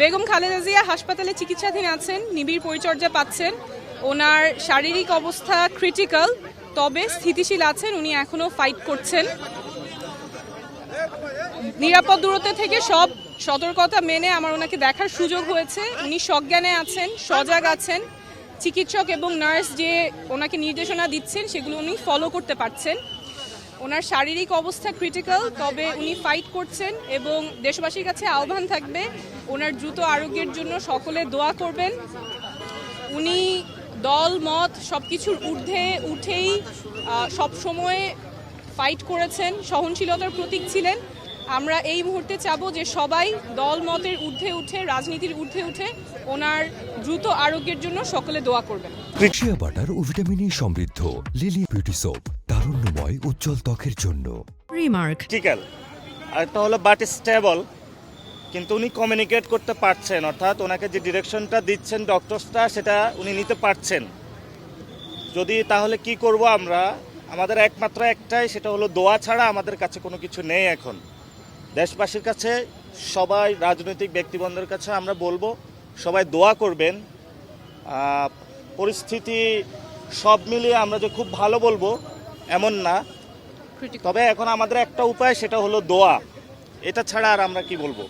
বেগম খালেদা জিয়া হাসপাতালে চিকিৎসাধীন আছেন, নিবিড় পরিচর্যা পাচ্ছেন। ওনার শারীরিক অবস্থা ক্রিটিক্যাল, তবে স্থিতিশীল আছেন। উনি এখনো ফাইট করছেন। নিরাপদ দূরত্ব থেকে সব সতর্কতা মেনে আমার ওনাকে দেখার সুযোগ হয়েছে। উনি সজ্ঞানে আছেন, সজাগ আছেন। চিকিৎসক এবং নার্স যে ওনাকে নির্দেশনা দিচ্ছেন সেগুলো উনি ফলো করতে পারছেন। ওনার শারীরিক অবস্থা ক্রিটিক্যাল, তবে উনি ফাইট করছেন এবং দেশবাসীর কাছে আহ্বান থাকবে ওনার দ্রুত আরোগ্যের জন্য সকলে দোয়া করবেন। উনি দল মত সব কিছুর ঊর্ধ্বে উঠেই সবসময় ফাইট করেছেন, সহনশীলতার প্রতীক ছিলেন। আমরা এই মুহূর্তে চাবো যে সবাই দল মতের ঊর্ধ্বে উঠে, রাজনীতির ঊর্ধ্বে উঠে ওনার দ্রুত আরোগ্যের জন্য সকলে দোয়া করবেন। শিয়া বাটার ও ভিটামিনে সমৃদ্ধ লিলি বিউটি সোপ, তারুণ্যময় উজ্জ্বল ত্বকের জন্য। রিমার্ক ক্রিটিক্যাল, আরেকটা হলো বাট স্টেবল, কিন্তু উনি কমিউনিকেট করতে পারছেন, অর্থাৎ ওনাকে যে ডিরেকশনটা দিচ্ছেন ডক্টরসটা সেটা উনি নিতে পারছেন। যদি তাহলে কি করব আমরা, আমাদের একমাত্র একটাই, সেটা হলো দোয়া ছাড়া আমাদের কাছে কোনো কিছু নেই এখন। দেশবাসীর কাছে, সবাই রাজনৈতিক ব্যক্তিবর্গের কাছে আমরা বলবো সবাই দোয়া করবেন। পরিস্থিতি সব মিলিয়ে আমরা যে খুব ভালো বলবো এমন না, তবে এখন আমাদের একটা উপায়, সেটা হলো দোয়া। এটা ছাড়া আর আমরা কি বলবো।